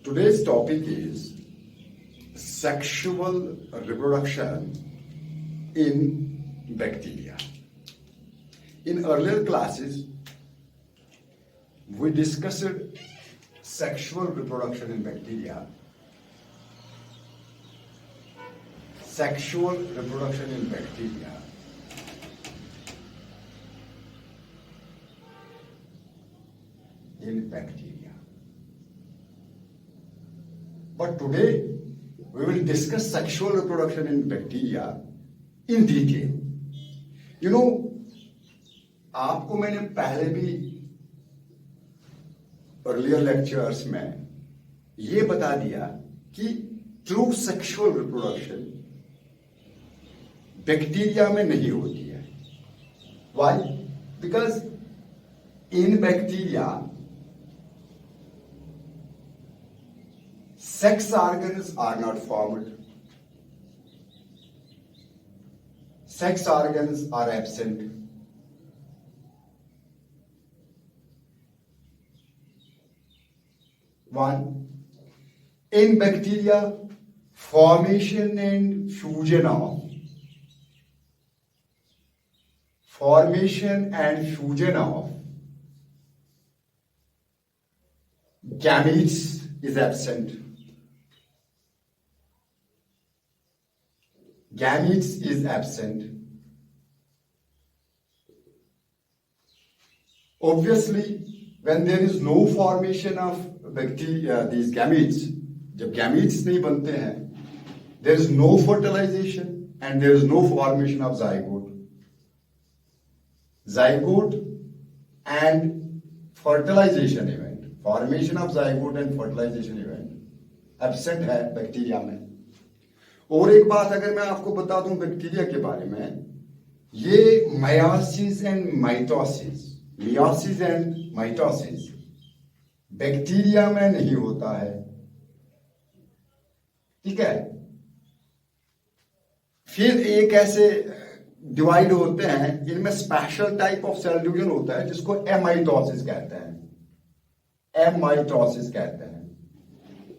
Today's topic is sexual reproduction in bacteria. In earlier classes, we discussed sexual reproduction in bacteria. Sexual reproduction in bacteria. But today, we will discuss sexual reproduction in bacteria in detail. You know, आपको मैंने पहले भी earlier lectures में ये बता दिया कि true sexual reproduction bacteria में नहीं होती है. Why? Because in bacteria, sex organs are not formed. Sex organs are absent. One, in bacteria, formation and fusion of gametes is absent. Gametes is absent. Obviously, when there is no formation of bacteria, these gametes, जब gametes नहीं बनते हैं, there is no fertilization and there is no formation of zygote. Zygote and fertilization event, formation of zygote and fertilization event absent है bacteria में. और एक बात अगर मैं आपको बता दूं बैक्टीरिया के बारे में, ये मायोसिस एंड माइटोसिस बैक्टीरिया में नहीं होता है. ठीक है. फिर एक ऐसे डिवाइड होते हैं, इनमें special type of cell division होता है जिसको एमाइटोसिस कहते हैं.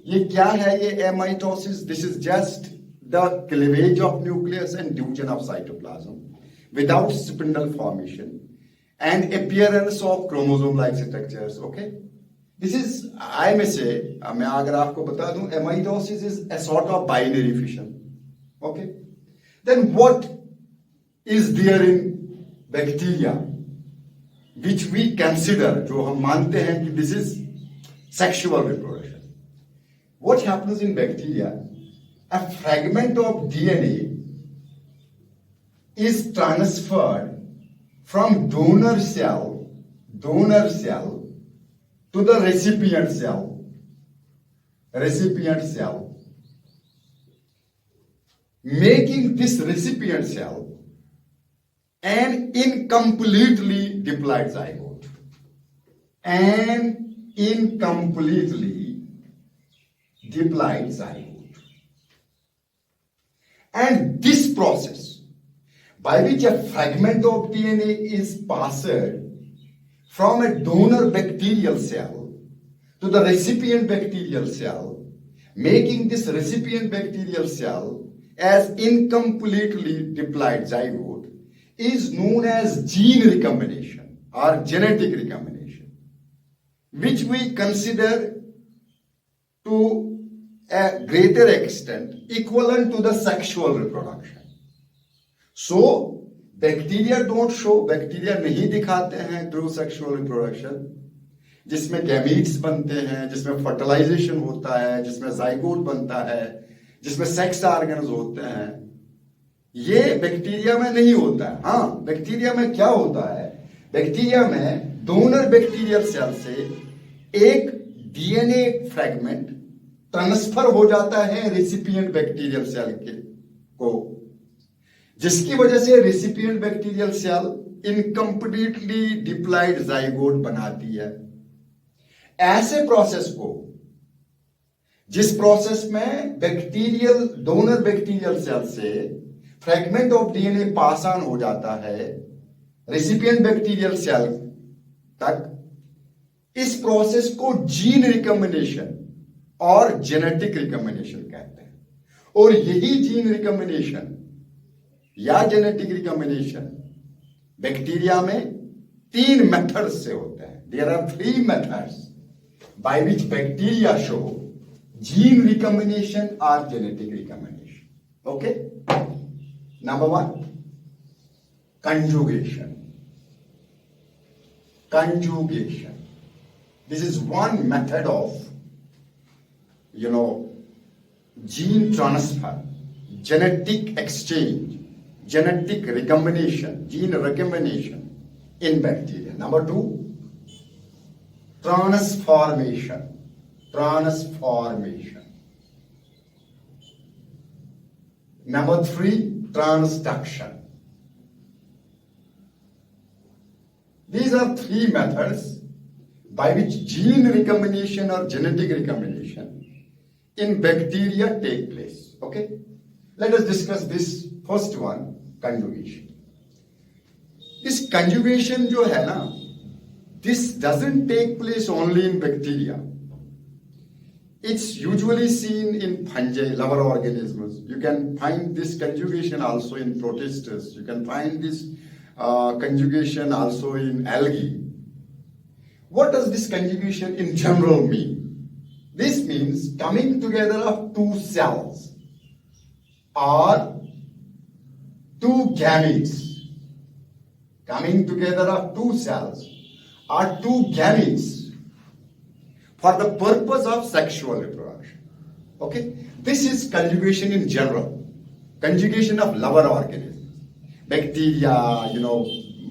ये क्या है ये amitosis? This is just the cleavage of nucleus and division of cytoplasm without spindle formation and appearance of chromosome-like structures. Okay, this is, I may say, मैं अगर आपको बता दूं, amitosis is a sort of binary fission. Okay, then what is there in bacteria which we consider, जो हम मानते हैं कि this is sexual reproduction? What happens in bacteria? A fragment of DNA is transferred from donor cell to the recipient cell, making this recipient cell an incompletely diploid zygote. And this process, by which a fragment of DNA is passed from a donor bacterial cell to the recipient bacterial cell, making this recipient bacterial cell as incompletely diploid zygote, is known as gene recombination or genetic recombination, which we consider to a greater extent equivalent to the sexual reproduction. So, bacteria don't show, bacteria नहीं दिखाते हैं true sexual reproduction, जिसमें gametes बनते हैं, जिसमें fertilization होता है, जिसमें zygote बनता है, जिसमें sex organs होते हैं. ये बैक्टीरिया में नहीं होता है. हाँ, बैक्टीरिया में क्या होता है? बैक्टीरिया में डोनर बैक्टीरियल सेल से एक डीएनए फ्रैगमेंट ट्रांसफर हो जाता है रेसिपिएंट बैक्टीरियल सेल को, जिसकी वजह से recipient bacterial cell incompletely diploid zygote बनाती है. ऐसे प्रोसेस को, जिस प्रोसेस में बैक्टीरियल डोनर बैक्टीरियल सेल से fragment of DNA pass on हो जाता है रेसिपिएंट बैक्टीरियल सेल तक, इस प्रोसेस को जीन रिकम्बिनेशन और जेनेटिक रिकम्बिनेशन कहते हैं। और यही जीन रिकम्बिनेशन या जेनेटिक रिकम्बिनेशन बैक्टीरिया में 3 मेथड्स से होता है। There are 3 methods by which bacteria show gene recombination और genetic recombination. Okay, number 1, conjugation. Conjugation. This is one method of, gene transfer, genetic exchange, genetic recombination, gene recombination in bacteria. Number 2, transformation. Transformation. Number 3, transduction. These are 3 methods by which gene recombination or genetic recombination in bacteria take place. Okay? Let us discuss this first one, conjugation. This conjugation जो है ना, this doesn't take place only in bacteria. It's usually seen in fungi, lower organisms. You can find this conjugation also in protistas. You can find this conjugation also in algae. What does this conjugation in general mean? This means coming together of 2 cells or 2 gametes. Coming together of 2 cells or 2 gametes for the purpose of sexual reproduction. Okay? This is conjugation in general. Conjugation of lower organisms. Bacteria,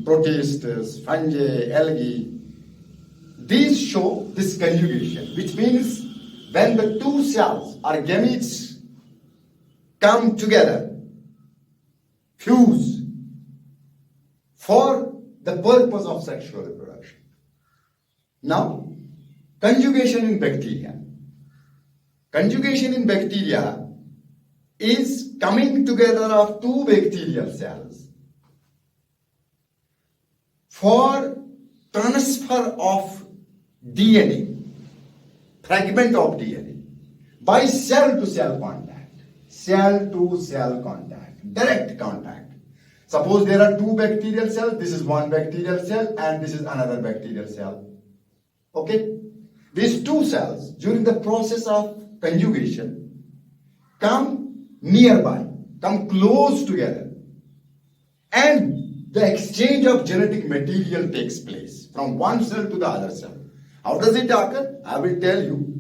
protistas, fungi, algae. These show this conjugation, which means when the 2 cells or gametes come together, fuse for the purpose of sexual reproduction. Now, conjugation in bacteria. Conjugation in bacteria is coming together of 2 bacterial cells for transfer of DNA, fragment of DNA, by cell to cell contact. Cell to cell contact, direct contact. Suppose there are 2 bacterial cells, this is one bacterial cell and this is another bacterial cell. Okay? These 2 cells during the process of conjugation come nearby, come close together, and the exchange of genetic material takes place from one cell to the other cell. How does it occur? I will tell you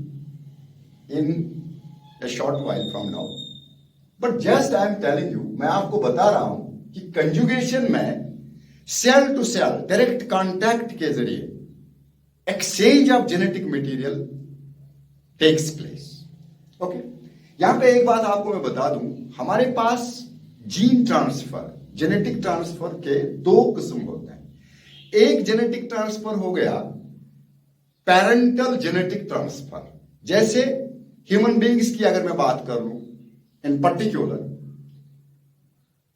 in a short while from now. But just I am telling you, मैं आपको बता रहा हूं कि conjugation में cell to cell direct contact के जरिए exchange of genetic material takes place. Okay, यहां पे एक बात आपको मैं बता दूं, हमारे पास जीन ट्रांसफर, जेनेटिक ट्रांसफर के 2 किस्म होते हैं। एक जेनेटिक ट्रांसफर हो गया पेरेंटल जेनेटिक ट्रांसफर, जैसे ह्यूमन बीइंग्स की अगर मैं बात कर लूं इन पर्टिकुलर,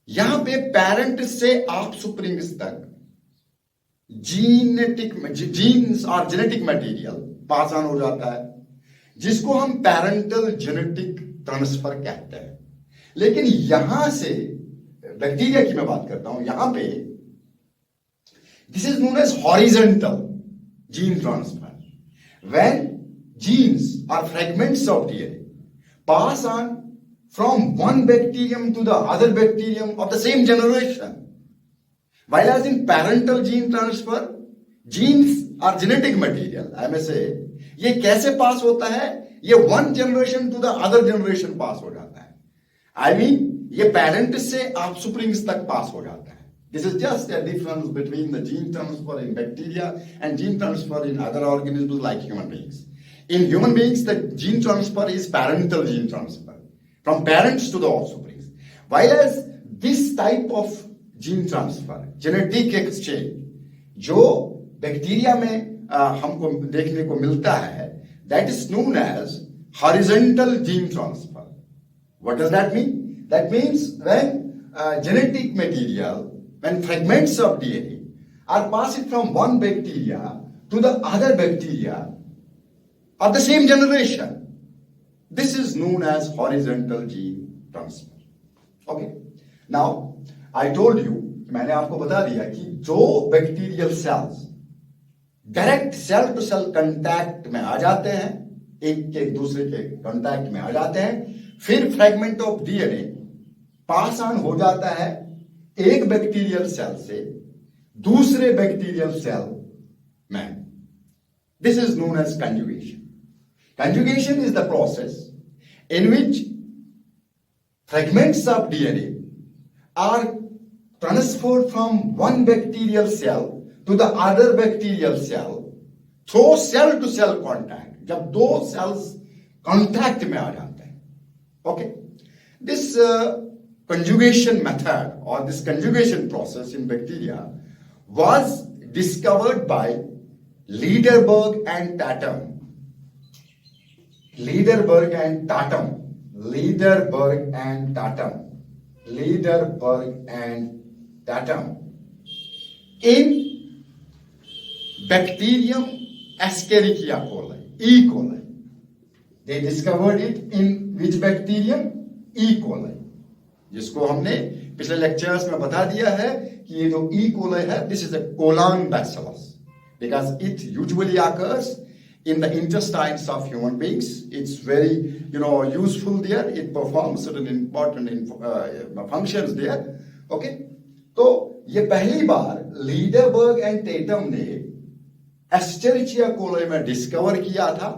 यहां पे पेरेंट से आप सुप्रिंग्स तक जीन्स और जेनेटिक मटेरियल पास ऑन हो जाता है, जिसको हम पेरेंटल जेनेटिक ट्रांसफर कहते हैं। लेकिन यहां से बैक्टीरिया की मैं बात करता हूं, यहां पे this is known as horizontal gene transfer, when genes और fragments of DNA pass on from one bacterium to the other bacterium of the same generation. While as in parental gene transfer, genes or genetic material, I may say, ये कैसे पास होता है? ये one generation to the other generation पास हो जाता है। I mean, ये parent से आप सुप्रिंग्स तक पास हो जाता है। This is just a difference between the gene transfer in bacteria and gene transfer in other organisms like human beings. In human beings, the gene transfer is parental gene transfer, from parents to the offspring. While as this type of gene transfer, genetic exchange, जो bacteria में हमको देखने को मिलता है, that is known as horizontal gene transfer. What does that mean? That means when genetic material, when fragments of DNA are passed from one bacteria to the other bacteria of the same generation. This is known as horizontal gene transfer. Okay. Now, I told you, मैंने आपको बता दिया कि जो bacterial cells direct cell to cell contact में आ जाते हैं, एक के दूसरे के कांटेक्ट में आ जाते हैं, फिर fragment of DNA pass on हो जाता है एक बैक्टीरियल सेल से दूसरे बैक्टीरियल सेल में. This is known as conjugation. Conjugation is the process in which fragments of DNA are transferred from one bacterial cell to the other bacterial cell through cell to cell contact. जब दो cells contact में आ जाते हैं. Okay. This conjugation method or this conjugation process in bacteria was discovered by Lederberg and Tatum. Lederberg and Tatum. Lederberg and Tatum. Lederberg and Tatum. In Bacterium Escherichia coli, E. coli. They discovered it in which bacterium? E. coli. जिसको हमने पिछले lectures में बता दिया है कि ये जो E. coli है, this is a colon bacillus because it usually occurs in the intestines of human beings. It's very, useful there. It performs certain important functions there. Okay. तो ये पहली बार लीडरबर्ग एंड टेटम ने एस्चेरिचिया कोलाई में discover किया था.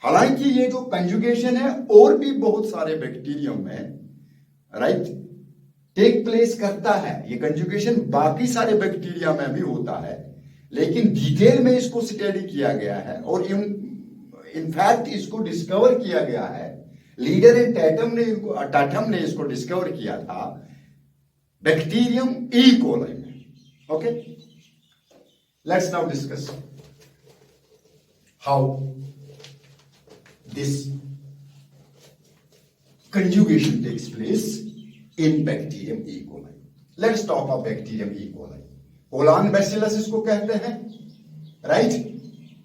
हालांकि ये जो कंजुगेशन है और भी बहुत सारे बैक्टीरियम में टेक प्लेस करता है. ये कंजुगेशन बाकी सारे बैक्टीरिया में भी होता है, लेकिन डिटेल में इसको स्टडी किया गया है और इनफैक्ट इसको डिस्कवर किया गया है. लीडर एंड टाटम ने इसको डिस्कवर किया था बैक्टीरियम ई कोलाई में. Okay, let's now discuss how this conjugation takes place in bacterium E. coli. Let's talk of bacterium E. coli. Colon bacillus इसको कहते हैं, राइट.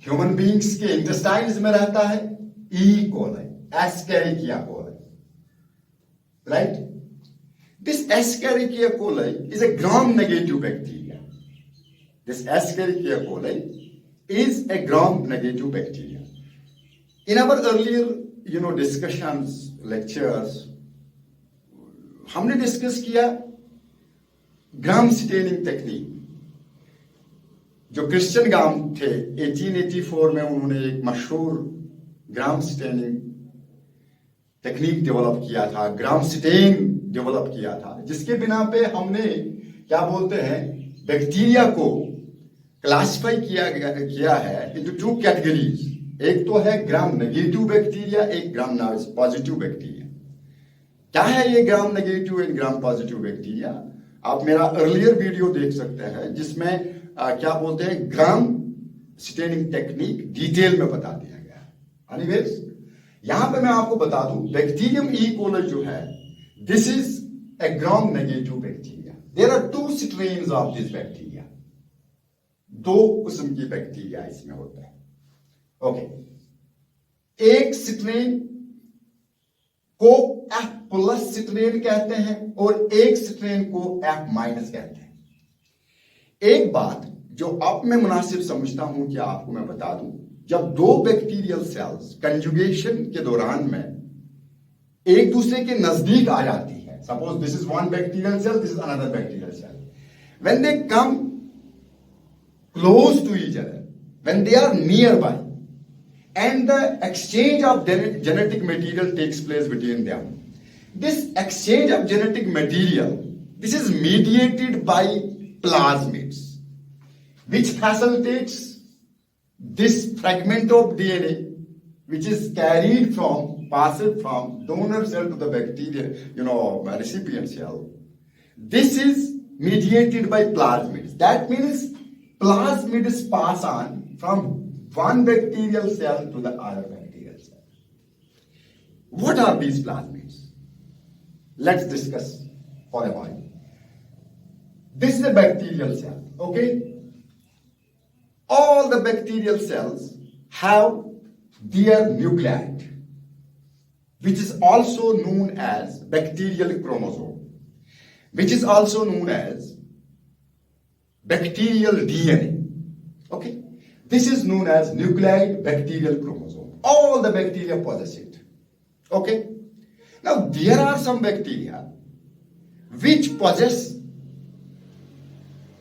ह्यूमन बींग्स के इंटेस्टाइन्स में रहता है. E coli, Escherichia coli, right. This Escherichia coli is a gram negative bacteria. This Escherichia coli is a gram negative bacteria. In our earlier discussions, lectures, हमने discuss किया gram staining technique. जो Christian Gram थे 1884 में, उन्होंने एक मशहूर ग्राम staining technique develop किया था, ग्राम स्टेन डेवलप किया था, जिसके बिना पे हमने क्या बोलते हैं बैक्टीरिया को क्लासिफाई किया है इनटू टू कैटेगरीज. एक तो है ग्राम नेगेटिव बैक्टीरिया, एक ग्राम पॉजिटिव बैक्टीरिया. क्या है ये gram negative and gram positive bacteria? आप मेरा अर्लियर वीडियो देख सकते हैं जिसमें क्या बोलते हैं ग्राम स्टेनिंग टेक्निक डिटेल में बता दिया गया है. एनीवेज, यहां पे मैं आपको बता दूं बैक्टीरियम ई कोलाई जो है, this is a gram negative bacteria. There are two strains of this bacteria. दो किस्म की बैक्टीरिया इसमें होता है. ओके, एक स्ट्रेन को F प्लस स्ट्रेन कहते हैं और एक स्ट्रेन को F माइनस कहते हैं. एक बात जो अब मैं मुनासिब समझता हूं कि आपको मैं बता दूं, जब दो बैक्टीरियल सेल्स कंजुगेशन के दौरान में एक दूसरे के नजदीक आ जाती है, suppose this is one bacterial cell, this is another bacterial cell, when they come close to each other, when they are nearby, and the exchange of genetic material takes place between them. This exchange of genetic material, this is mediated by plasmids, which facilitates this fragment of DNA, which is passed from donor cell to the bacteria, recipient cell. This is mediated by plasmids. That means plasmids pass on from one bacterial cell to the other bacterial cell. What are these plasmids? Let's discuss for a while. This is a bacterial cell, okay? all the bacterial cells have their nucleate, which is also known as bacterial chromosome, which is also known as bacterial DNA. Okay, this is known as nucleate bacterial chromosome. All the bacteria possess it. Okay, now there are some bacteria which possess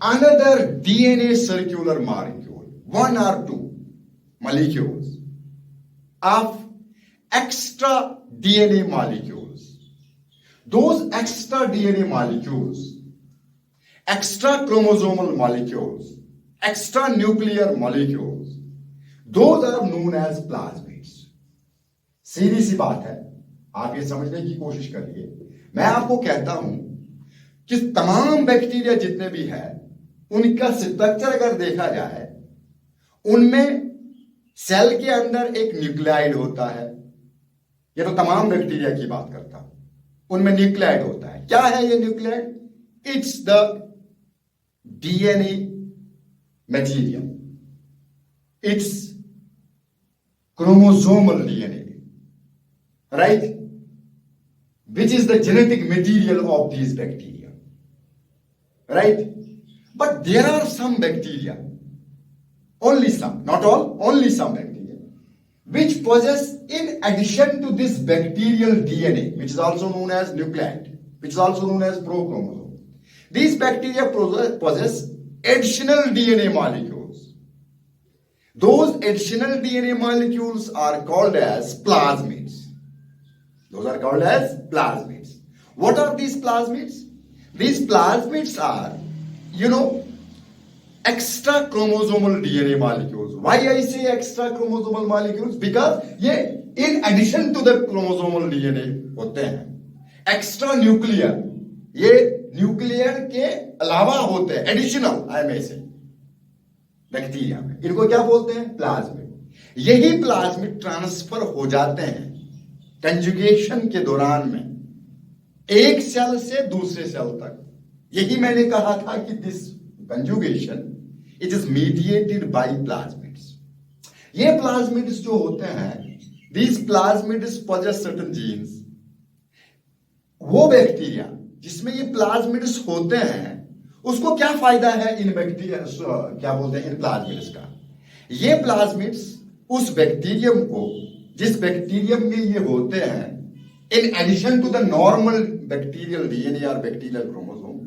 another DNA circular molecule, one or two molecules of extra DNA molecules. Those extra DNA molecules, extra chromosomal molecules, extra nuclear molecules, those are known as plasmids. सीधी सी बात है, आप ये समझने की कोशिश करिए. मैं आपको कहता हूं कि तमाम बैक्टीरिया जितने भी हैं उनका स्ट्रक्चर अगर देखा जाए, उनमें सेल के अंदर एक न्यूक्लियाइड होता है. ये तो तमाम बैक्टीरिया की बात करता हूं, उनमें न्यूक्लियाइड होता है. क्या है ये nuclide? It's the DNA material, it's chromosomal DNA, right? Which is the genetic material of these bacteria, right? But there are some bacteria, only some, not all, only some bacteria, which possess, in addition to this bacterial DNA, which is also known as nucleate, which is also known as prochromosome, these bacteria possess additional DNA molecules. Those additional DNA molecules are called as plasmids. Those are called as plasmids. What are these plasmids? These plasmids are, extra chromosomal DNA molecules. Why I say extra chromosomal molecules? Because ये in addition to the chromosomal DNA होते हैं. Extra nuclear, ये nuclear के अलावा होते हैं, additional आई में से बैक्टीरिया में. इनको क्या बोलते हैं? प्लाज्मिड. यही प्लाज्मिड ट्रांसफर हो जाते हैं कंजुगेशन के दौरान में एक सेल से दूसरे सेल तक. यही मैंने कहा था कि this conjugation it is mediated by plasmids. ये प्लाज्मिड्स जो होते हैं, these plasmids possess certain genes. वो बैक्टीरिया जिसमें ये प्लाज्मिड्स होते हैं, उसको क्या फायदा है इन बैक्टीरिया, क्या बोलते हैं, इन प्लाज्मिड्स का? ये प्लाज्मिड्स उस बैक्टीरियम को, जिस बैक्टीरियम में ये होते हैं, in addition to the normal bacterial DNA और बैक्टीरियल क्रोमोसोम,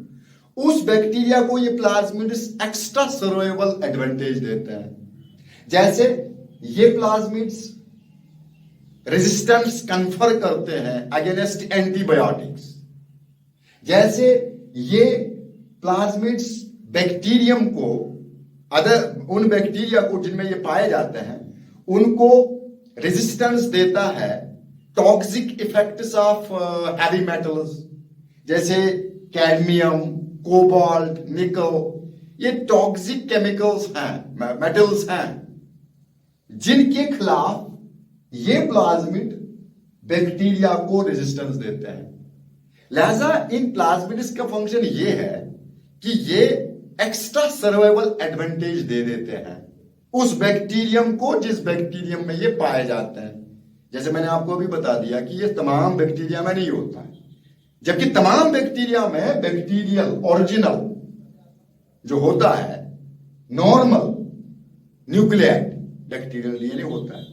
उस बैक्टीरिया को ये प्लाज्मिड्स एक्स्ट्रा सर्वाइवल एडवांटेज देते हैं. जैसे ये प्लाज्मिड्स रेजिस्टेंस कन्फर करते हैं अगेंस्ट एंटीबायोटिक्स. जैसे ये प्लाज्मिड्स बैक्टीरियम को, उन बैक्टीरिया को जिनमें ये पाए जाते हैं, उनको रेजिस्टेंस देता है toxic effects of heavy metals, जैसे कैडमियम, कोबाल्ट, निकल. ये टॉक्सिक केमिकल्स हैं, मेटल्स हैं, जिनके खिलाफ ये प्लाज्मिड बैक्टीरिया को रेजिस्टेंस देते हैं. लिहाजा इन प्लाज्मिड्स का फंक्शन ये है कि ये एक्स्ट्रा सर्वाइवल एडवांटेज दे देते हैं उस बैक्टीरियम को जिस बैक्टीरियम में ये पाए जाते हैं. जैसे मैंने आपको अभी बता दिया कि ये तमाम बैक्टीरिया में नहीं होता है, जबकि तमाम बैक्टीरिया में बैक्टीरियल ओरिजिनल जो होता है नॉर्मल न्यूक्लियाइड बैक्टीरियल डीएनए होता है.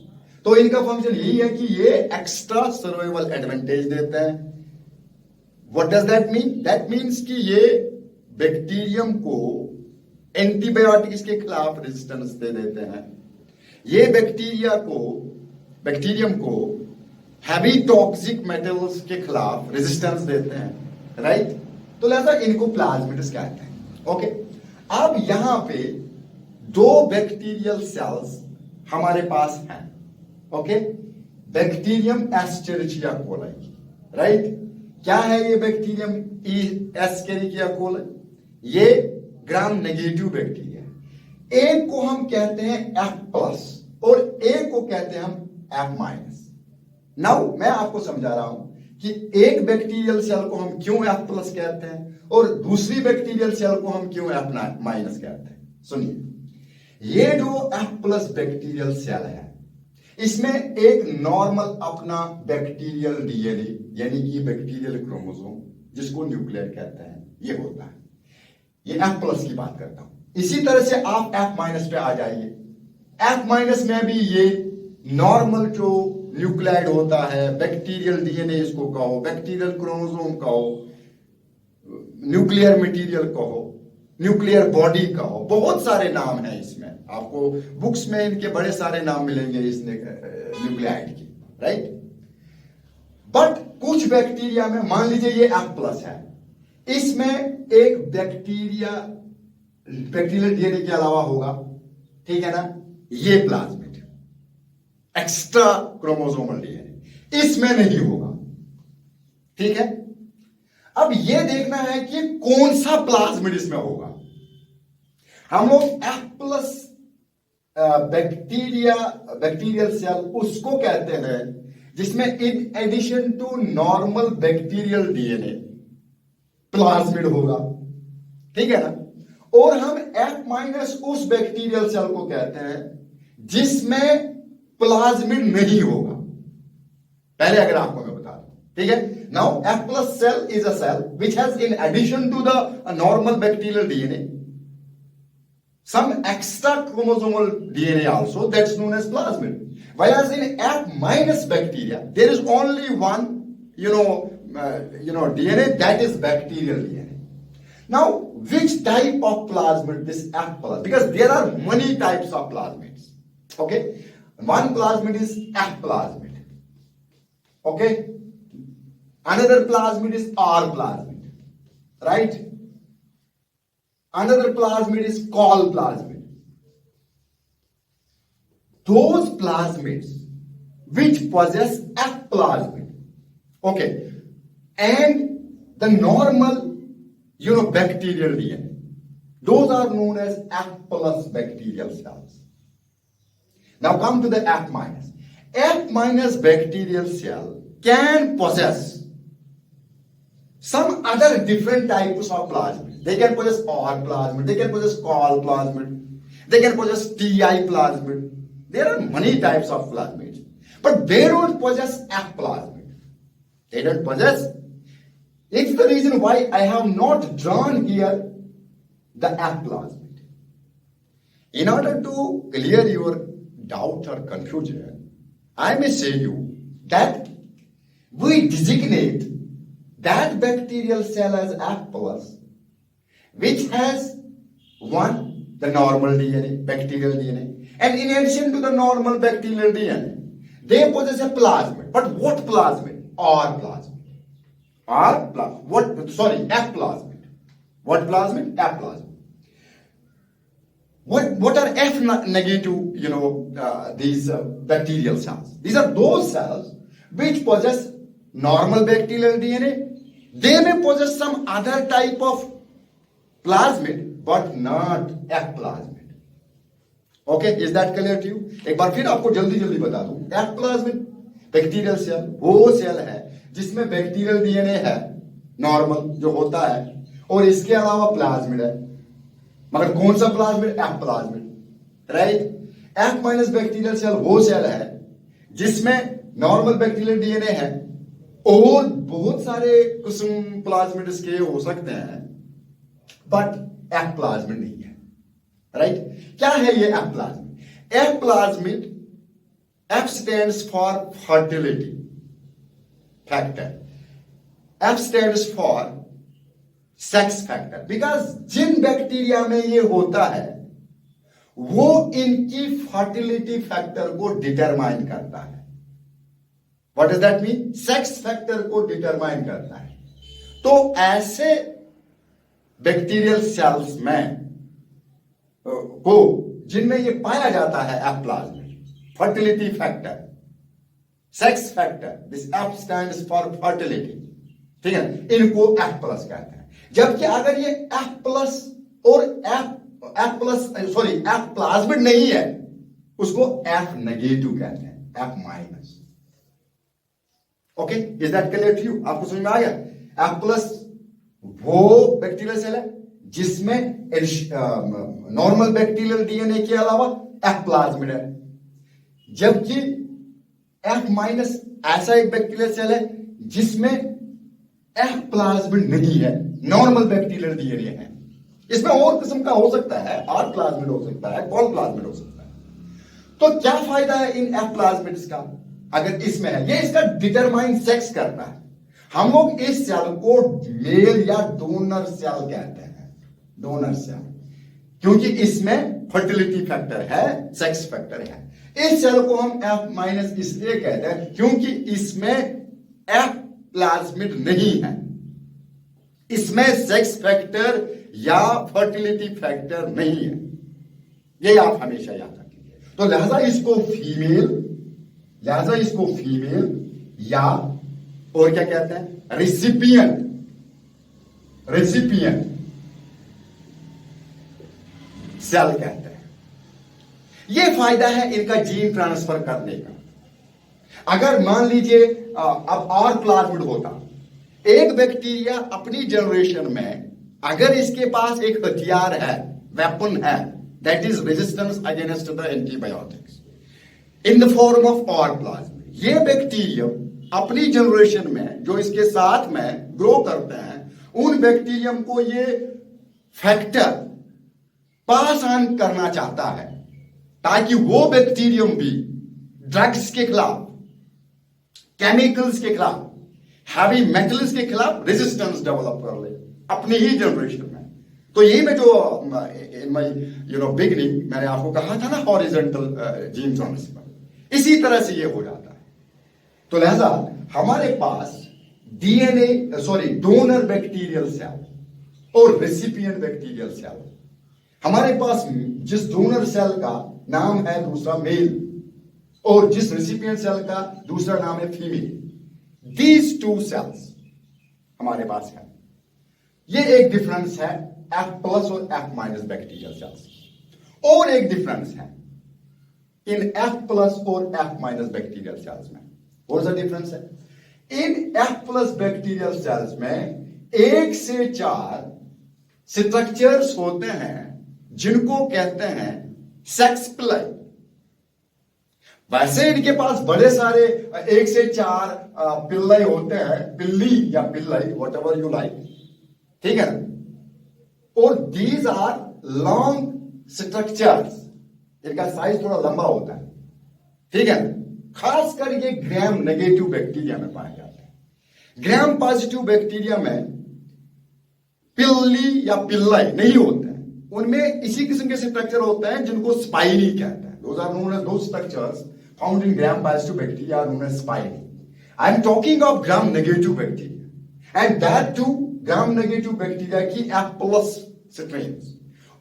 तो इनका फंक्शन यही है कि ये एक्स्ट्रा सर्वाइवल एडवांटेज देते हैं. What does that mean? That means कि ये बैक्टीरियम को एंटीबायोटिक्स के खिलाफ रेजिस्टेंस दे देते हैं. ये बैक्टीरियम को हैवी टॉक्सिक मेटल्स के खिलाफ रेजिस्टेंस देते हैं, राइट? तो लिहाजा इनको प्लाज्मिड्स कहते हैं. ओके, अब यहां पे दो बैक्टीरियल सेल्स हमारे पास हैं. Okay, bacterium Escherichia coli, right? क्या है ये बैक्टीरियम एस्चेरिचिया कोलाई? ये ग्राम नेगेटिव बैक्टीरिया है. एक को हम कहते हैं F+ और एक को कहते हैं हम F-. नाउ मैं आपको समझा रहा हूं कि एक बैक्टीरियल सेल को हम क्यों F+ कहते हैं और दूसरी बैक्टीरियल सेल को हम क्यों F- कहते हैं. सुनिए, ये जो F प्लस बैक्टीरियल सेल है, इसमें एक नॉर्मल अपना बैक्टीरियल डीएनए यानी कि बैक्टीरियल क्रोमोसोम जिसको न्यूक्लियर कहते हैं, ये होता है। ये F प्लस की बात करता हूं। इसी तरह से आप F माइनस पे आ जाइए। F माइनस में भी ये नॉर्मल जो न्यूक्लियाइड होता है, बैक्टीरियल डीएनए इसको कहो, बैक्टीरियल क्रोमोसोम कहो, न्यूक्लियर मटेरियल कहो, न्यूक्लियर बॉडी कहो, बहुत सारे नाम हैं इसमें। आपको बुक्स में इनके बड़े सारे नाम मिलेंगे इस न्यूक्लियाइड के, राइट। बट कुछ बैक्टीरिया में मान लीजिए ये F प्लस है, इसमें एक बैक्टीरियल डीएनए के अलावा होगा, ठीक है ना, ये प्लाज्मिड एक्स्ट्रा क्रोमोसोमल डीएनए इसमें नहीं होगा, ठीक है। अब ये देखना है कि कौन सा प्लाज्मिड इसमें होगा। हम लोग F प्लस बैक्टीरियल सेल उसको कहते हैं जिसमें in addition to normal bacterial DNA plasmid होगा, ठीक है ना। और हम F माइनस उस बैक्टीरियल सेल को कहते हैं जिसमें प्लाज्मिड नहीं होगा। पहले अगर आपको मैं बता दूं, ठीक है। Now F plus cell is a cell which has in addition to the normal bacterial DNA some extra chromosomal DNA also, that's known as plasmid. Whereas in F minus bacteria there is only one DNA, that is bacterial DNA. Now which type of plasmid this F plus, because there are many types of plasmids, okay. One plasmid is F plasmid, okay. Another plasmid is R plasmid, right? Another plasmid is Col plasmid. Those plasmids which possess F plasmid, okay, and the normal, bacterial DNA, those are known as F plus bacterial cells. Now come to the F minus. F minus bacterial cell can possess some other different types of plasmid. They can possess R plasmid, they can possess Col plasmid, they can possess Ti plasmid. There are many types of plasmids, but they don't possess F plasmid. They don't possess. It's the reason why I have not drawn here the F plasmid. In order to clear your doubt or confusion, I may say you that we designate that bacterial cell as F plus, which has one, the normal DNA, bacterial DNA, and in addition to the normal bacterial DNA, they possess a plasmid. But what plasmid? R plasmid. F plasmid. What plasmid? F plasmid. What are F negative, these bacterial cells? These are those cells which possess normal bacterial DNA. They may possess some other type of plasmid, but not F plasmid. Okay, is that clear to you? एक बार फिर आपको जल्दी बता दूं, F plasmid bacterial cell वो cell है जिसमें bacterial DNA है नॉर्मल जो होता है, और इसके अलावा प्लाज्मिड है। मगर कौन सा plasmid? F plasmid, right. F minus bacterial cell वो सेल है जिसमें नॉर्मल बैक्टीरियल डीएनए है और बहुत सारे किस्म प्लाज्मिड के हो सकते हैं, बट F प्लाज्मिड नहीं है, राइट। क्या है ये F plasmid? F plasmid, F stands for fertility factor, F stands for sex factor, because जिन बैक्टीरिया में ये होता है वो इनकी फर्टिलिटी फैक्टर को डिटरमाइन करता है। What does that mean? Sex factor को डिटरमाइन करता है। तो ऐसे बैक्टीरियल सेल्स में को जिनमें ये पाया जाता है F plasmid, fertility factor, sex factor, this F stands for fertility, ठीक है, इनको F प्लस कहते हैं। जबकि अगर ये F प्लस और F प्लाज्मिड नहीं है, उसको F नेगेटिव कहते हैं, F minus. Okay, is that clear to you? आपको समझ में आ गया? F प्लस वो बैक्टीरियल सेल है जिसमें नॉर्मल बैक्टीरियल डीएनए के अलावा एफ प्लाज्मिड है, जबकि एफ माइनस ऐसा एक बैक्टीरियल सेल है जिसमें एफ प्लाज्मिड नहीं है, नॉर्मल बैक्टीरियल डीएनए है। इसमें और किस्म का हो सकता है, आर प्लाज्मिड हो सकता है, कॉल प्लाज्मिड हो सकता है। तो क्या फायदा है इन एफ प्लाज्मिड्स का अगर इसमें है? ये इसका डिटरमाइन सेक्स करता है। हम लोग इस सेल को मेल या डोनर सेल कहते हैं, डोनर सेल, क्योंकि इसमें फर्टिलिटी फैक्टर है, सेक्स फैक्टर है। इस सेल को हम एफ माइनस इसलिए कहते हैं क्योंकि इसमें एफ प्लाज्मिड नहीं है, इसमें सेक्स फैक्टर या फर्टिलिटी फैक्टर नहीं है। ये आप हमेशा याद रखिए। तो लिहाजा इसको फीमेल या और क्या कहते हैं, रेसिपिएंट सेल कहते हैं। यह फायदा है इनका जीन ट्रांसफर करने का। अगर मान लीजिए अब आर प्लाज्मिड होता, एक बैक्टीरिया अपनी जनरेशन में अगर इसके पास एक हथियार है, वेपन है, that is resistance against the antibiotics in the form of R plasmid, ये बैक्टीरियम अपनी जनरेशन में जो इसके साथ में ग्रो करते हैं, उन बैक्टीरियम को ये फैक्टर पास ऑन करना चाहता है ताकि वो बैक्टीरियम भी ड्रग्स के खिलाफ, केमिकल्स के खिलाफ, हैवी मेटल्स के खिलाफ रेजिस्टेंस डेवलप कर ले अपनी ही जनरेशन में। तो यही में जो इन माय बिगिनिंग मैंने आपको कहा था ना, हॉरिजॉन्टल जीन ट्रांसफर, इसी तरह से ये हो जाता है। तो लिहाजा हमारे पास डोनर बैक्टीरियल सेल और रेसिपिएंट बैक्टीरियल सेल, हमारे पास जिस डोनर सेल का नाम है दूसरा मेल और जिस रेसिपिएंट सेल का दूसरा नाम है फीमेल, दीज टू सेल्स हमारे पास है। ये एक डिफरेंस है एफ प्लस और एफ माइनस बैक्टीरियल सेल्स। और एक डिफरेंस है इन एफ प्लस और एफ माइनस बैक्टीरियल सेल्स में। कौन सा डिफरेंस है? In F plus bacterial cells में 1 से 4 स्ट्रक्चर्स होते हैं जिनको कहते हैं सेक्स पिलाई। वैसे इनके पास बड़े सारे 1 से 4 पिल्लाई होते हैं, पिल्ली या Pillai, what ever you like, ठीक है ना। और दीज आर लॉन्ग स्ट्रक्चर्स, इनका साइज थोड़ा लंबा होता है, ठीक है। खासकर ये ग्राम नेगेटिव बैक्टीरिया में पाए जाते हैं। ग्राम पॉजिटिव बैक्टीरिया में पिल्ली या पिल्लाई नहीं होते हैं, उनमें इसी किस्म के स्ट्रक्चर होते हैं जिनको स्पाइनी कहते हैं। Those are known as those structures found in Gram positive bacteria are known as spiny. I am talking of Gram negative bacteria and that to Gram negative bacteria की एफ प्लस स्ट्रेन्स,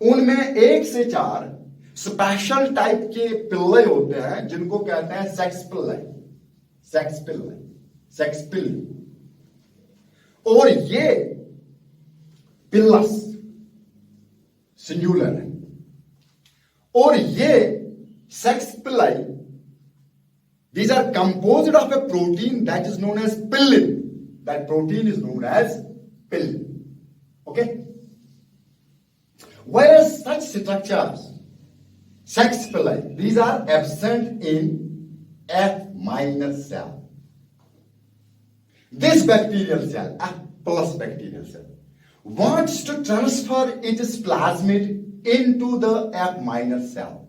उनमें 1 से 4 special type के पिल्ले होते हैं जिनको कहते हैं sex पिल्ली। और ये पिल्लस सिंगुलर है। और ये sex Pillai, these are composed of a protein that is known as pillin. That protein is known as pillin. Okay? Whereas such structures, sex pili, these are absent in F minus cell. This bacterial cell, F plus bacterial cell, wants to transfer its plasmid into the F minus cell.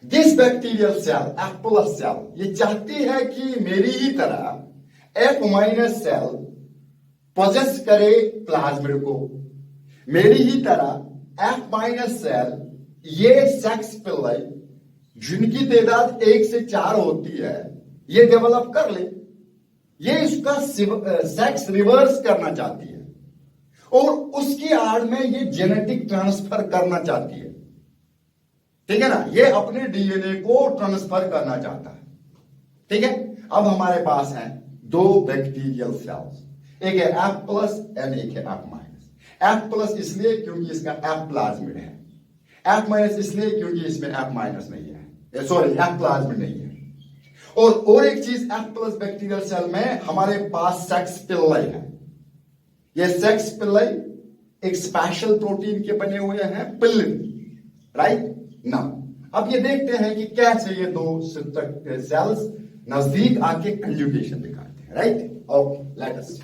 This bacterial cell, F plus cell, ये चाहती है कि मेरी ही तरह F minus cell possess करे plasmid को, मेरी ही तरह F minus cell ये सेक्स पिल्लाई जिनकी तादाद 1 से 4 होती है ये डेवलप कर ले। ये इसका सेक्स रिवर्स करना चाहती है और उसकी आड़ में ये जेनेटिक ट्रांसफर करना चाहती है, ठीक है ना। ये अपने डीएनए को ट्रांसफर करना चाहता है, ठीक है। अब हमारे पास हैं 2 बैक्टीरियल सेल्स, एक है F प्लस एंड एक है F माइनस। F प्लस इसलिए क्योंकि इसका F प्लाज्मिड है, F माइनस इसलिए क्योंकि इसमें F माइनस नहीं है, सॉरी F प्लाज्मिड नहीं है। और एक चीज, F प्लस बैक्टीरियल सेल में हमारे पास सेक्स पिल्लाई है। ये सेक्स पिल्लाई एक स्पेशल प्रोटीन के बने हुए हैं पिलिन, राइट नाउ। अब ये देखते हैं कि कैसे ये दो सेल्स नजदीक आके कंजुगेशन दिखाते हैं, right. Okay, let us see.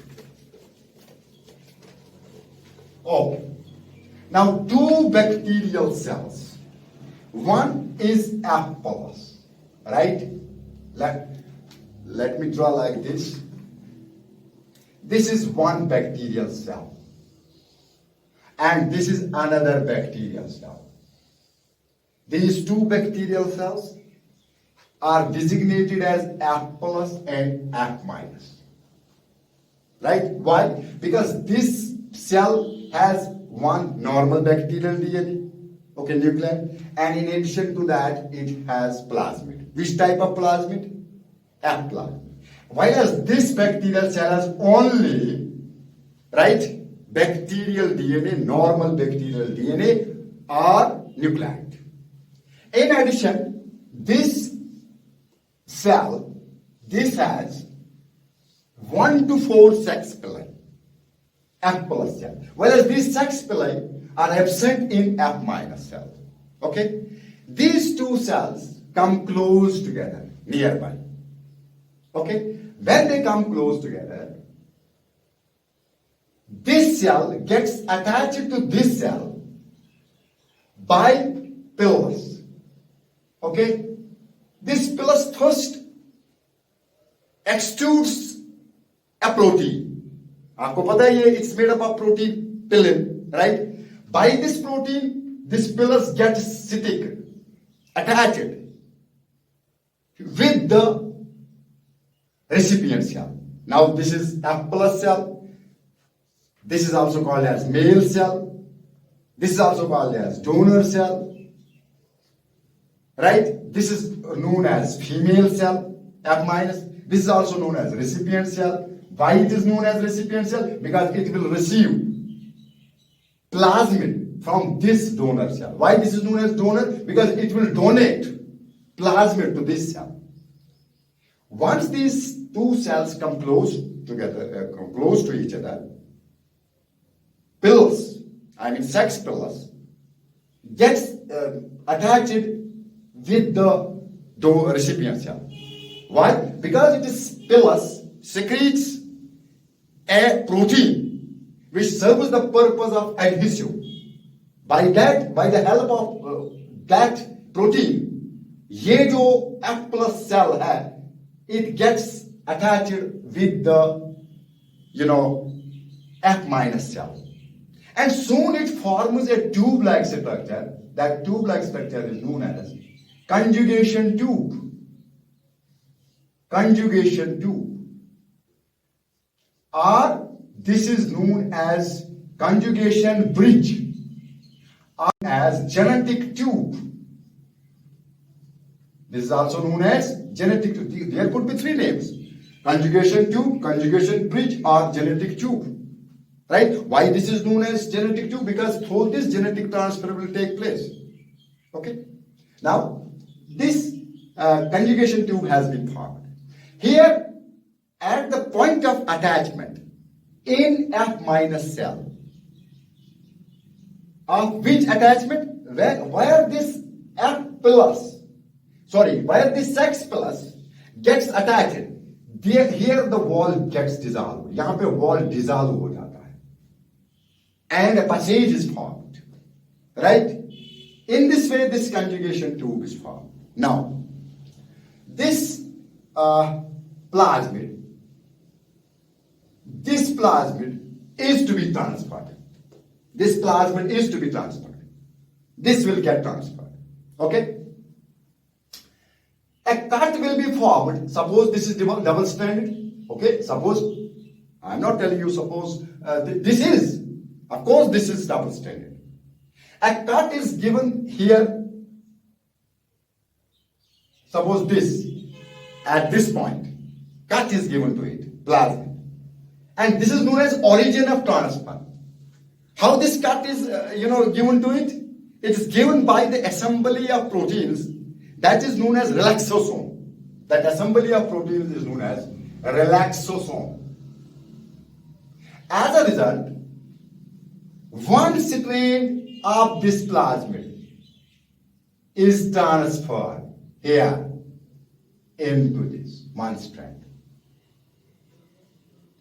Okay, now to bacterial cells, one is F+, right? Let me draw like this. This is one bacterial cell, and this is another bacterial cell. These two bacterial cells are designated as F+ and F-, right? Why? Because this cell has one normal bacterial DNA, okay, nucleus, and in addition to that, it has plasmid. Which type of plasmid? F plasmid. Whereas this bacterial cell has only, right, bacterial DNA, normal bacterial DNA or nucleate. In addition, this cell, this has 1 to 4 sex pili, F+ cell. Whereas these sex pili are absent in F- cell. Okay? These two cells come close together, nearby. Okay? When they come close together, this cell gets attached to this cell by pilus. Okay? This pilus first extrudes a protein. आपको पता है ये it's made up of protein, pillin, right? By this protein, this pilus gets stick, attached with the recipient cell. Now this is F+ cell. This is also called as male cell. This is also called as donor cell. Right? This is known as female cell, F-. This is also known as recipient cell. Why it is known as recipient cell? Because it will receive plasmid from this donor cell. Why this is known as donor? Because it will donate plasmid to this cell. Once these two cells come close together, come close to each other, pilus, I mean sex pilus, gets attached with the recipient cell. Why? Because it is pilus secretes a protein which serves the purpose of adhesive. By the help of that protein, ये जो F+ cell है, it gets attached with the, F- cell. And soon it forms a tube-like structure. That tube-like structure is known as conjugation tube. Conjugation tube. Or this is known as conjugation bridge, or as genetic tube. This is also known as genetic tube. There could be three names: conjugation tube, conjugation bridge, or genetic tube. Right? Why this is known as genetic tube? Because through this genetic transfer will take place. Okay? Now, this conjugation tube has been formed. Here, at the point of attachment in F- cell, of which attachment? Where this where this sex plus gets attached, here the wall gets dissolved. यहाँ पे wall dissolve हो जाता है, and a passage is formed. Right? In this way, this conjugation tube is formed. Now, this plasmid is to be transferred. This plasmid is to be transferred. This will get transferred. Okay? A cut will be formed. Suppose this is double-stranded. Okay? Suppose, I'm not telling you, suppose this is. Of course, this is double-stranded. A cut is given here. Suppose this, at this point, cut is given to it, plasmid. And this is known as origin of transfer. How this cut is, given to it? It is given by the assembly of proteins that is known as relaxosome. That assembly of proteins is known as relaxosome. As a result, one strand of this plasmid is transferred here into this one strand.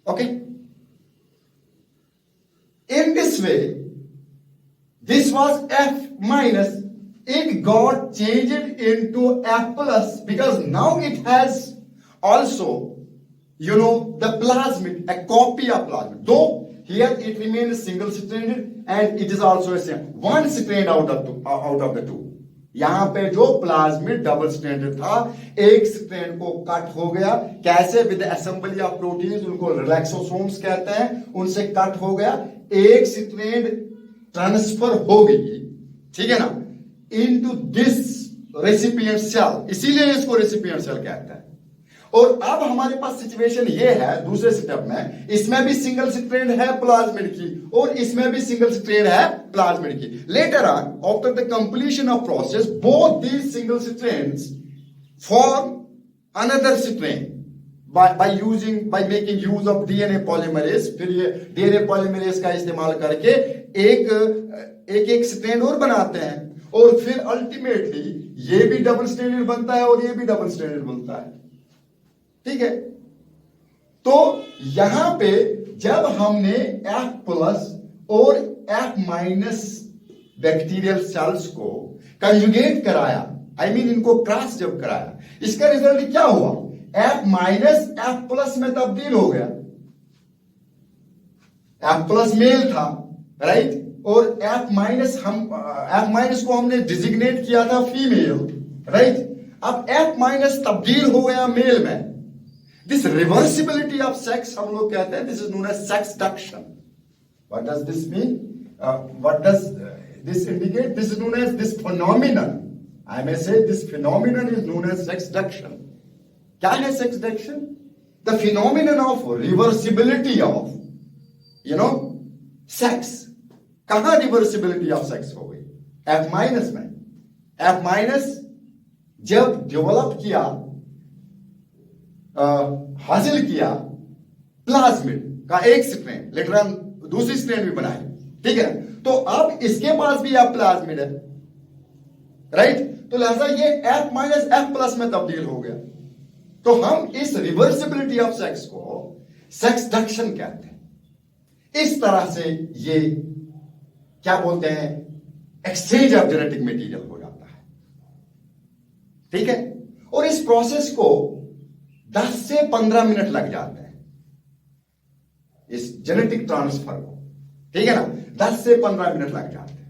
Okay? In this way, this was F minus, it got changed into F plus because now it has also, the plasmid, a copy of plasmid. Though here it remains single stranded and it is also a same one strand out of the two. यहां पे जो plasmid double stranded था, एक strand को cut हो गया, कैसे? With assembly of proteins, उनको रिलैक्सोसोम्स कहते हैं, उनसे कट हो गया, एक स्ट्रैंड ट्रांसफर हो गई, ठीक है ना, इनटू दिस रेसिपिएंट सेल, इसीलिए इसको रेसिपिएंट सेल कहते हैं। और अब हमारे पास सिचुएशन ये है दूसरे स्टेप में, इसमें भी सिंगल स्ट्रैंड है प्लाज्मिड की और इसमें भी सिंगल स्ट्रैंड है प्लाज्मिड की। Later on, after the completion of process, both these single strands form another strand by making use of DNA polymerase। फिर ये DNA polymerase का इस्तेमाल करके एक स्ट्रैंड और बनाते हैं और फिर अल्टीमेटली ये भी डबल स्ट्रैंडेड बनता है और ये भी डबल स्ट्रैंडेड बनता है, ठीक है। तो यहां पे जब हमने F प्लस और F माइनस बैक्टीरियल सेल्स को कंजुगेट कराया, इनको क्रॉस जब कराया, इसका रिजल्ट क्या हुआ? F माइनस F प्लस में तब्दील हो गया। F प्लस मेल था, राइट, और F माइनस को हमने डिजिग्नेट किया था फीमेल, राइट। अब F माइनस तब्दील हो गया मेल में। दिस रिवर्सिबिलिटी ऑफ सेक्स हम लोग कहते हैं, this is known as sexduction. What does this mean? What does this indicate? This is known as this phenomenon, I may say this phenomenon is known as sexduction. क्या है sexduction? The phenomenon of reversibility of sex. कहां reversibility of sex हो गई? F minus में। F minus जब develop किया, हासिल किया प्लाज्मिड का एक स्ट्रैंड, लेटर ऑन दूसरी स्ट्रैंड भी बनाई, ठीक है। तो अब इसके पास भी F प्लाज्मिड है, राइट। तो लिहाजा ये F माइनस F प्लस में तब्दील हो गया। तो हम इस रिवर्सिबिलिटी ऑफ सेक्स को सेक्स डक्शन कहते हैं। इस तरह से ये क्या बोलते हैं, एक्सचेंज ऑफ जेनेटिक मटेरियल हो जाता है, ठीक है। और इस प्रोसेस को 10 से 15 मिनट लग जाते हैं, इस जेनेटिक ट्रांसफर को, ठीक है ना, 10 से 15 मिनट लग जाते हैं।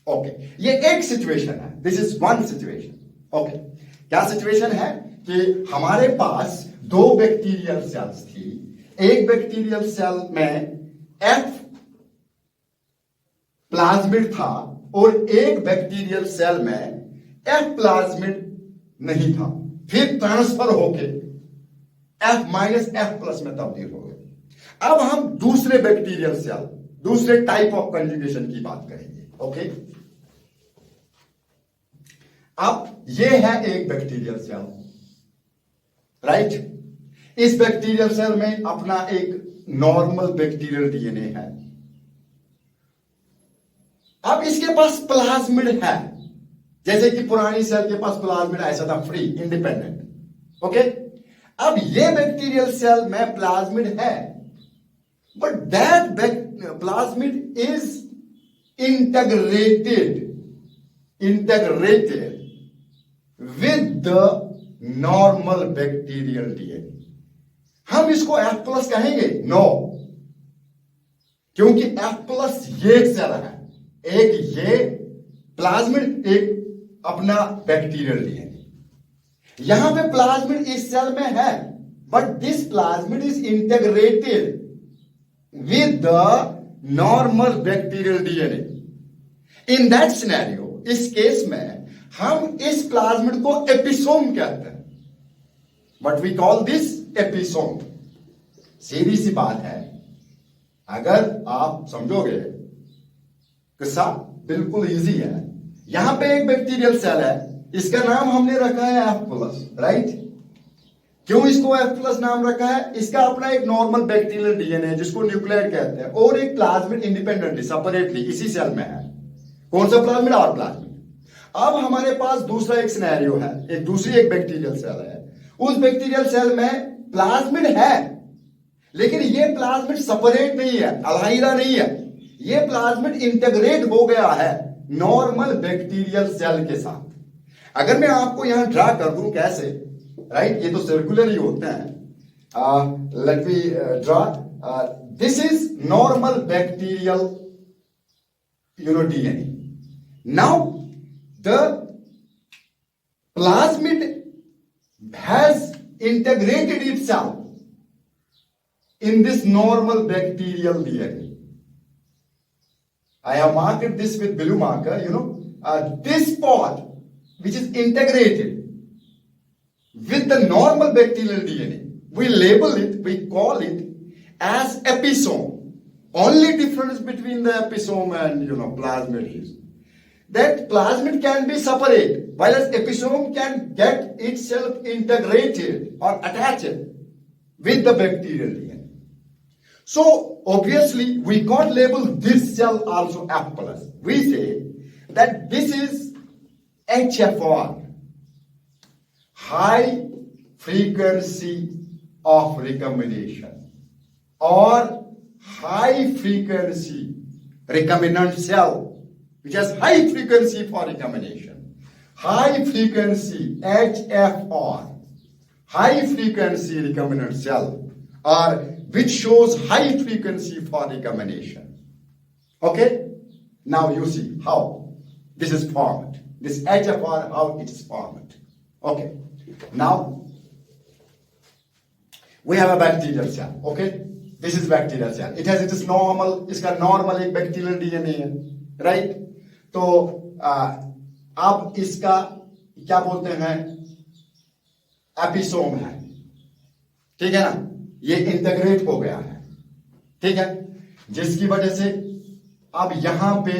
ओके, ये एक सिचुएशन है, this is one situation. Okay, क्या सिचुएशन है कि हमारे पास दो बैक्टीरियल सेल्स थी, एक बैक्टीरियल सेल में F प्लाज्मिड था और एक बैक्टीरियल सेल में F प्लाज्मिड नहीं था, फिर ट्रांसफर होके F माइनस F प्लस में तब्दील हो गए। अब हम दूसरे बैक्टीरियल सेल, दूसरे टाइप ऑफ कंजुगेशन की बात करेंगे। ओके, अब ये है एक बैक्टीरियल सेल, राइट। इस बैक्टीरियल सेल में अपना एक नॉर्मल बैक्टीरियल डीएनए है। अब इसके पास प्लाज्मिड है, जैसे कि पुरानी सेल के पास प्लाज्मिड ऐसा था, फ्री इंडिपेंडेंट। ओके, अब ये बैक्टीरियल सेल में प्लाज्मिड है, but that plasmid is integrated with the normal bacterial DNA. हम इसको F प्लस कहेंगे? नो, क्योंकि F प्लस ये सेल है, एक ये प्लाज्मिड, एक अपना बैक्टीरियल डीएनए। यहां पे प्लाज्मिड इस सेल में है, but this plasmid is integrated with the normal bacterial DNA. In that scenario, इस केस में हम इस प्लाज्मिड को एपिसोम कहते हैं, but we call this episome. सीधी सी बात है, अगर आप समझोगे किस्सा बिल्कुल इजी है। यहां पे एक बैक्टीरियल सेल है, इसका नाम हमने रखा है F प्लस, राइट। क्यों इसको F प्लस नाम रखा है? इसका अपना एक नॉर्मल बैक्टीरियल डीएनए जिसको न्यूक्लियोटाइड कहते हैं, और एक प्लाज्मिड इंडिपेंडेंटली सेपरेटली इसी सेल में है। कौन सा प्लाज्मिड? Are plasmid. अब हमारे पास दूसरा एक सिनेरियो है, एक दूसरी एक बैक्टीरियल सेल है। उस बैक्टीरियल सेल में प्लाज्मिड है, लेकिन ये प्लाज्मिड सेपरेट नहीं है, अलहदा नहीं है। ये प्लाज्मिड इंटीग्रेट हो गया है नॉर्मल बैक्टीरियल सेल के साथ। अगर मैं आपको यहां ड्रा कर दूं, कैसे? राइट, ये तो सर्कुलर ही होते हैं। Let me draw. This is normal bacterial DNA. Now the plasmid has integrated itself in this normal bacterial DNA. I have marked this with blue marker, this part which is integrated with the normal bacterial DNA, we label it, we call it as episome. Only difference between the episome and plasmid is that plasmid can be separate, while episome can get itself integrated or attached with the bacterial DNA. So obviously we can't label this cell also F plus. We say that this is HFR, high frequency of recombination, or high frequency recombinant cell which has high frequency for recombination. High frequency HFR, high frequency recombinant cell, or which shows high frequency for recombination. Okay? Now you see how this is formed. This HFR, how it is formed. Okay. Now we have a bacterial cell. Okay? This is bacterial cell. It has its normal, इसका normal एक bacterial DNA है. Right? तो अब इसका क्या बोलते हैं? Episome है, ठीक है ना? ये इंटीग्रेट हो गया है, ठीक है, जिसकी वजह से अब यहां पे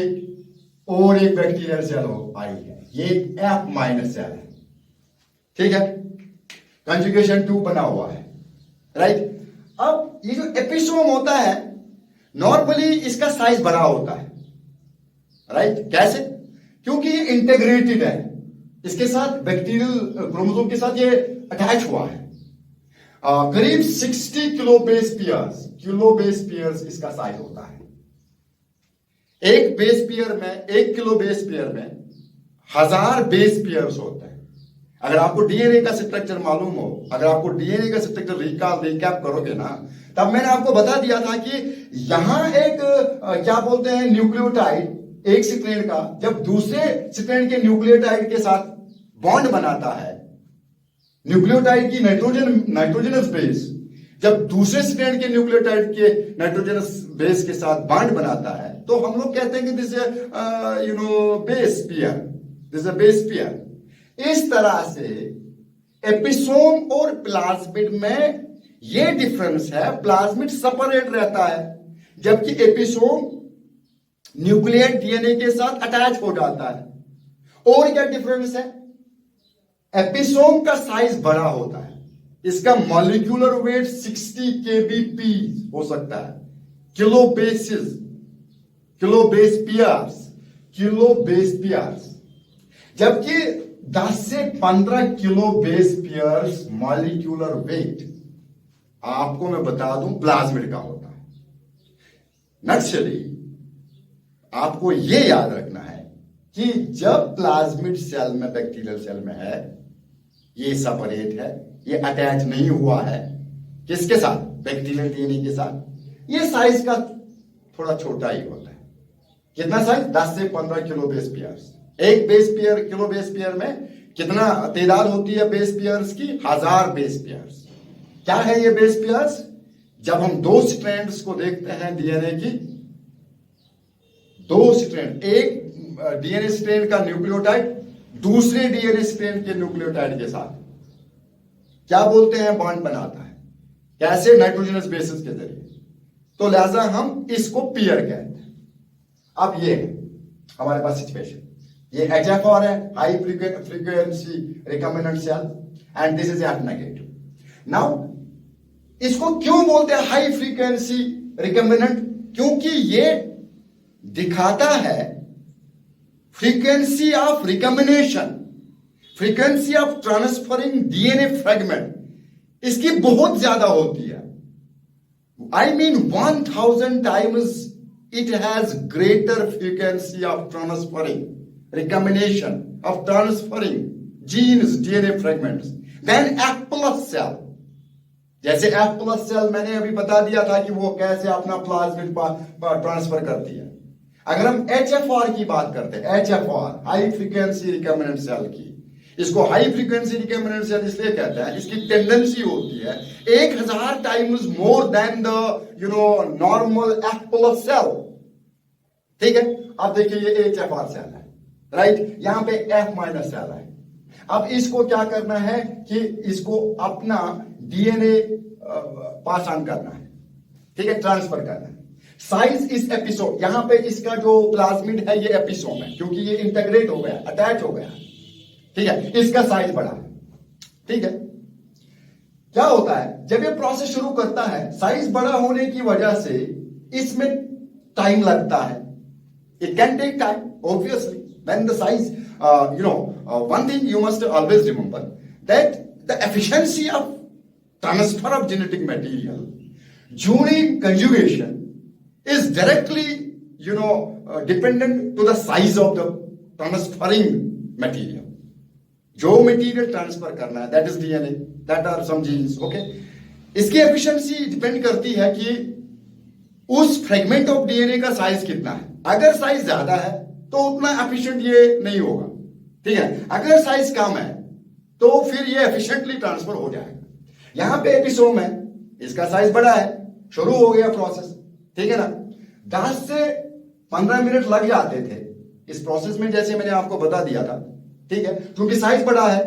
और एक बैक्टीरियल सेल आई है, ये F माइनस सेल है, ठीक है, कंजुगेशन 2 बना हुआ है, राइट। अब ये जो एपिसोम होता है नॉर्मली इसका साइज बड़ा होता है, राइट। कैसे? क्योंकि ये इंटीग्रेटेड है, इसके साथ बैक्टीरियल क्रोमोसोम के साथ ये अटैच हुआ है। करीब 60 किलो बेस पेयर्स इसका साइज होता है। एक बेस पेयर में, 1 किलो बेस पेयर में 1000 बेस पेयर्स होते हैं। अगर आपको डीएनए का स्ट्रक्चर मालूम हो, अगर आपको डीएनए का स्ट्रक्चर रिकैप करोगे ना, तब मैंने आपको बता दिया था कि यहां एक क्या बोलते हैं न्यूक्लियोटाइड, एक स्ट्रैंड का जब दूसरे स्ट्रैंड के न्यूक्लियोटाइड के साथ बॉन्ड बनाता है, न्यूक्लियोटाइड की नाइट्रोजनस बेस जब दूसरे स्ट्रैंड के न्यूक्लियोटाइड के नाइट्रोजनस बेस के साथ बॉन्ड बनाता है, तो हम लोग कहते हैं कि this base pair, this a base pair. इस तरह से एपिसोम और प्लाज्मिड में ये डिफरेंस है, प्लाज्मिड सेपरेट रहता है जबकि एपिसोम न्यूक्लियर डीएनए के साथ अटैच हो जाता है। और क्या डिफरेंस है? एपिसोम का साइज बड़ा होता है, इसका मॉलिक्यूलर वेट 60 kbp हो सकता है, किलो बेस पेयर्स, जबकि 10 से 15 kilo base pairs molecular weight आपको मैं बता दूं प्लाज्मिड का होता है। नक्सली आपको यह याद रखना है कि जब प्लाज्मिड सेल में, बैक्टीरियल सेल में है, ये सेपरेट है, ये अटैच नहीं हुआ है किसके साथ? बैक्टीरियल डीएनए के साथ। ये साइज का थोड़ा छोटा ही होता है। कितना साइज? 10 से 15 किलो बेस पेयर्स। एक किलो बेस पेयर में कितना तादाद होती है बेस पेयर्स की? 1000 बेस पेयर्स। क्या है ये बेस पेयर्स? जब हम दो स्ट्रैंड्स को देखते हैं डीएनए की, दो स्ट्रैंड, एक डीएनए स्ट्रैंड का न्यूक्लियोटाइड दूसरे डीएनए स्ट्रैंड के न्यूक्लियोटाइड के साथ क्या बोलते हैं? बॉन्ड बनाता है। कैसे? नाइट्रोजनस बेसिस के जरिए। तो लिहाजा हम इसको पेयर कहते हैं। अब ये हमारे पास सिचुएशन, ये HFR है, high frequency recombinant cell, and this is F negative. Now इसको क्यों बोलते हैं हाई फ्रीक्वेंसी रिकम्बिनेंट? क्योंकि ये दिखाता है frequency of recombination, frequency of transferring DNA fragment इसकी बहुत ज्यादा होती है. I mean 1000 times it has greater frequency of transferring, recombination of transferring genes, DNA fragments than F plus cell. जैसे F plus cell मैंने अभी बता दिया था कि वो कैसे अपना प्लाज्मिड ट्रांसफर करती है. अगर हम HFR की बात करते हैं, HFR high frequency recombinant cell की, इसको हाई फ्रीक्वेंसी रिकम्बिनेंट सेल इसलिए कहते हैं, इसकी टेंडेंसी होती है 1000 times more than the normal F plus cell. ठीक है, अब देखिए ये HFR सेल है, राइट, यहां पे F माइनस सेल है. अब इसको क्या करना है कि इसको अपना डीएनए पास ऑन करना है, ठीक है, ट्रांसफर करना है. साइज इस एपिसोड, यहां पे इसका जो प्लाज्मिड है ये एपिसोम है, क्योंकि ये इंटीग्रेट हो गया, अटैच हो गया, ठीक है, इसका साइज बड़ा है. ठीक है, क्या होता है जब ये प्रोसेस शुरू करता है, साइज बड़ा होने की वजह से इसमें टाइम लगता है. It can take time obviously when the size one thing you must always remember that the efficiency of transfer of genetic material during conjugation is directly dependent to the size of the transferring material. जो material transfer करना है, that is DNA, that are some genes. Okay, इसकी efficiency depend करती है कि उस fragment of DNA का size कितना है. अगर साइज ज्यादा है तो उतना एफिशिएंट ये नहीं होगा. ठीक है, अगर साइज कम है तो फिर ये एफिशिएंटली ट्रांसफर हो जाएगा. यहां पे एपिसोम है, इसका साइज बड़ा है, शुरू हो गया प्रोसेस. ठीक है ना, 10 से 15 मिनट लग जाते थे इस प्रोसेस में, जैसे मैंने आपको बता दिया था. ठीक है, क्योंकि साइज बड़ा है.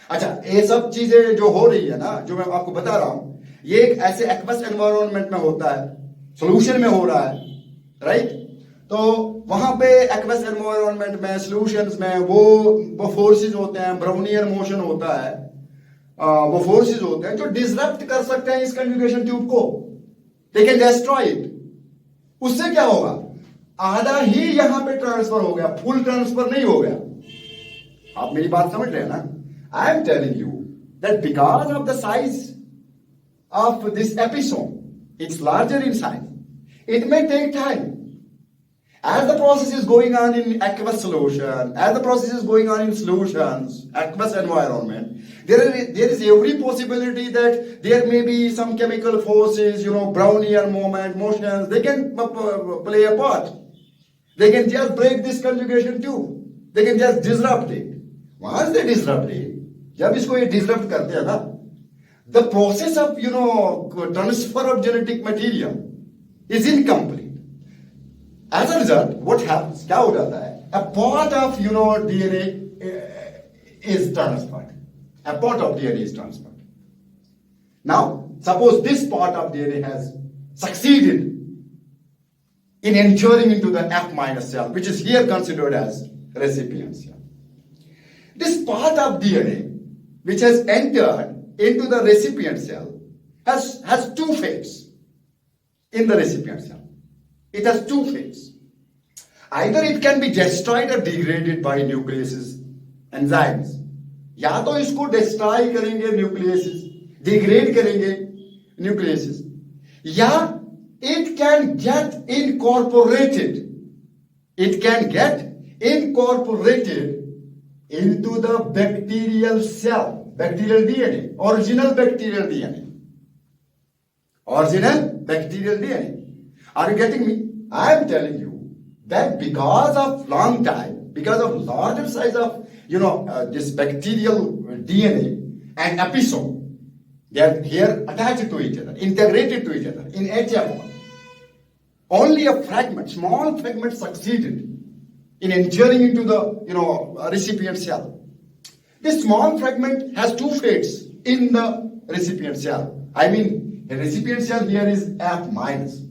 अच्छा, ये सब चीजें जो हो रही है ना, जो मैं आपको बता रहा हूं, ये एक ऐसे एक्वस एनवायरनमेंट में होता है, सॉल्यूशन में हो रहा है, राइट. तो वहां पे एक्वस एनवायरनमेंट में, सॉल्यूशंस में वो फोर्सेस होते हैं, ब्राउनियर मोशन होता है, वो फोर्सेस होते हैं जो डिसरप्ट कर सकते हैं इस कंजुगेशन ट्यूब को. They can destroy it. उससे क्या होगा, आधा ही यहां पे ट्रांसफर हो गया, फुल ट्रांसफर नहीं हो गया. आप मेरी बात समझ रहे हैं ना? I am telling you that because of the size of this episome, it's larger in size, it may take time. As the process is going on in aqueous solution, as the process is going on in solutions, aqueous environment, there is every possibility that there may be some chemical forces, Brownian motions, they can play a part. They can just break this conjugation tube. They can just disrupt it. Once they disrupt it, जब इसको ये disrupt करते हैं ना, the process of transfer of genetic material is incomplete. As a result, what happens? क्या हो जाता है? A part of DNA is transferred. A part of DNA is transferred. Now, suppose this part of DNA has succeeded in entering into the F minus cell, which is here considered as recipient cell. This part of DNA which has entered into the recipient cell has two fates in the recipient cell. It has two fates. Either it can be destroyed or degraded by nucleases, enzymes. या तो इसको destroy करेंगे nucleus is, degrade करेंगे nucleus is, या it can get incorporated. It can get incorporated into the bacterial cell, bacterial DNA, original bacterial DNA. Original bacterial DNA. Are you getting me? I am telling you that because of long time, because of larger size of this bacterial DNA and episome, they are here attached to each other, integrated to each other in HFR. Only a fragment, small fragment succeeded in entering into the recipient cell. This small fragment has two fates in the recipient cell. I mean, the recipient cell here is F minus.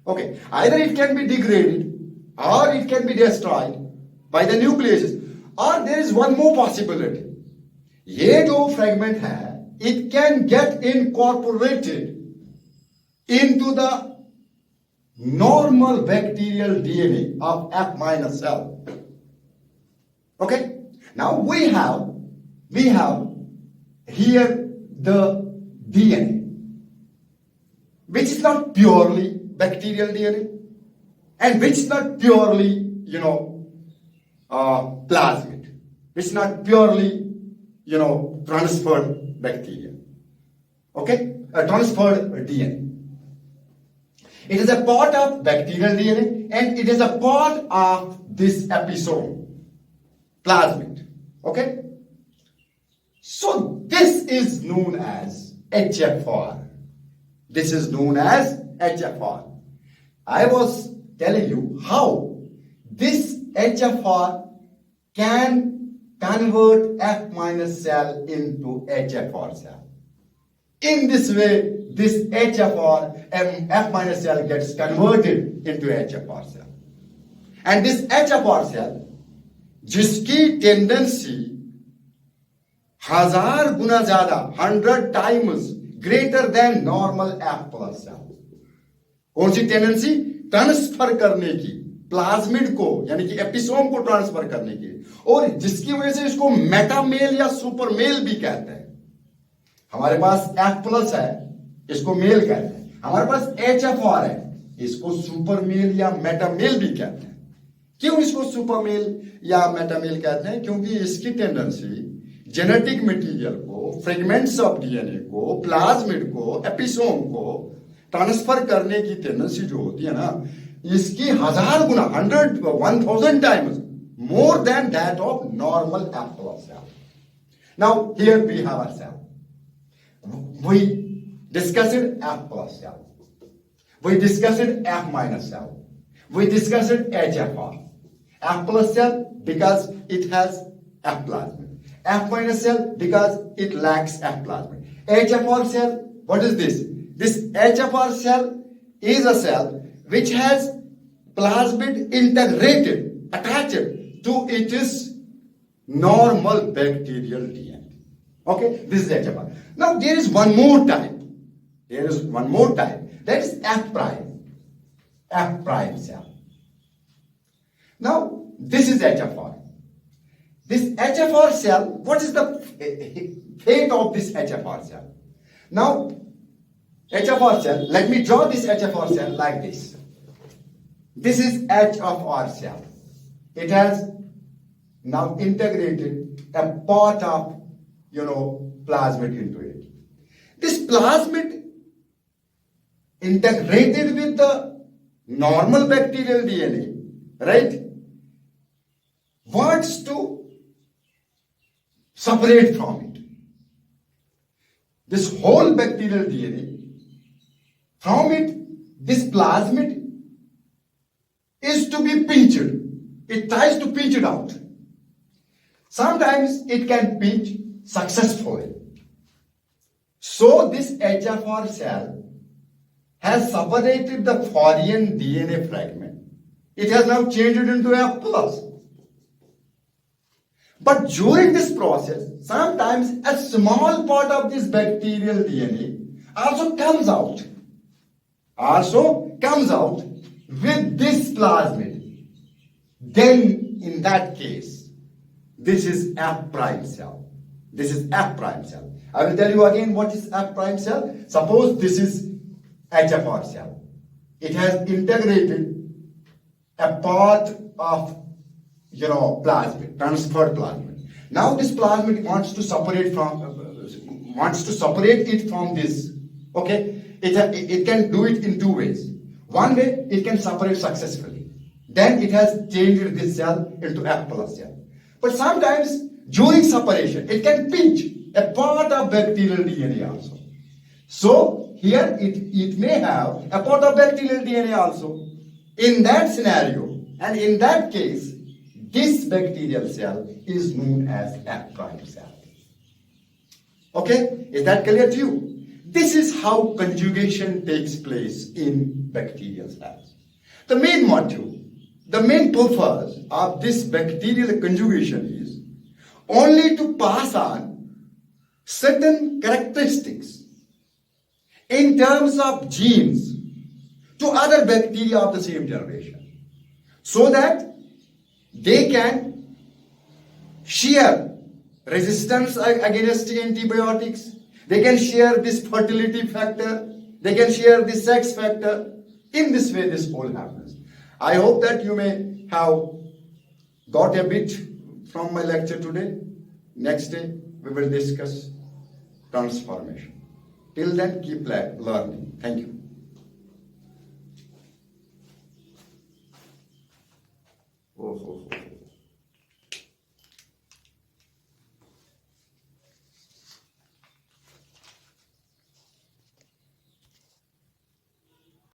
Okay, either it can be degraded or it can be destroyed by the nucleases, or there is one more possibility. ये जो fragment है it can get incorporated into the normal bacterial DNA of F minus cell. Okay? Now we have here the DNA, which is not purely bacterial DNA, and which is not purely, plasmid, which is not purely, transferred bacteria. Okay? Transferred DNA. It is a part of bacterial DNA and it is a part of this episome, plasmid. Okay? So this is known as HFR. This is known as HFR. I was telling you how this HFR can convert F minus cell into HFR cell. In this way, this HFR, F minus cell gets converted into HFR cell. And this HFR cell, जिसकी tendency 1000 गुना ज्यादा, 100 times greater than normal F plus cell. कौन सी tendency? Transfer करने की, plasmid को यानी कि episome को transfer करने की, और जिसकी वजह से इसको मेटामेल या सुपर मेल भी कहते हैं. हमारे पास F प्लस है, इसको मेल कहते हैं. हमारे पास HFR है, इसको सुपर मेल या मेटामेल भी कहते हैं. क्यों इसको सुपर मेल या मेटामेल कहते हैं? क्योंकि इसकी टेंडेंसी जेनेटिक मटेरियल को, फ्रेगमेंट्स ऑफ डीएनए को, प्लाज्मिड को, एपिसोम को ट्रांसफर करने की टेंडेंसी जो होती है ना, इसकी 1000 गुना, 1000 times more than that of normal F plus cell. Now here we have our cell. We discussed F plus cell. We discussed F minus cell. We discussed HFR. F plus cell because it has F plasmid. F minus cell because it lacks F plasmid. HFR cell, what is this? This HFR cell is a cell which has plasmid integrated, attached to its normal bacterial DNA. Okay, this is HFR. Now there is one more type. There is one more type. That is F prime. F prime cell. Now this is HFR. This HFR cell, what is the fate of this HFR cell? Now, HFR cell, let me draw this HFR cell like this. This is HFR cell. It has now integrated a part of, plasmid into it. This plasmid integrated with the normal bacterial DNA, right, wants to separate from it. This whole bacterial DNA, from it, this plasmid is to be pinched. It tries to pinch it out. Sometimes it can pinch successfully. So this HFR cell has separated the foreign DNA fragment. It has now changed it into F plus. But during this process, sometimes a small part of this bacterial DNA also comes out. With this plasmid. Then in that case, this is F prime cell. This is F prime cell. I will tell you again what is F prime cell. Suppose this is HFR cell. It has integrated a part of plasmid, transferred plasmid. Now this plasmid wants to separate it from this. Okay, it can do it in two ways. One way, it can separate successfully. Then it has changed this cell into F plus cell. But sometimes during separation, it can pinch a part of bacterial DNA also. So here it may have a part of bacterial DNA also. In that scenario, and in that case, this bacterial cell is known as F prime cell. Okay, is that clear to you? This is how conjugation takes place in bacterial cells. The main motive, the main purpose of this bacterial conjugation is only to pass on certain characteristics in terms of genes to other bacteria of the same generation, so that they can share resistance against antibiotics, they can share this fertility factor, they can share this sex factor. In this way, this all happens. I hope that you may have got a bit from my lecture today. Next day, we will discuss transformation. Till then, keep learning. Thank you. Oh.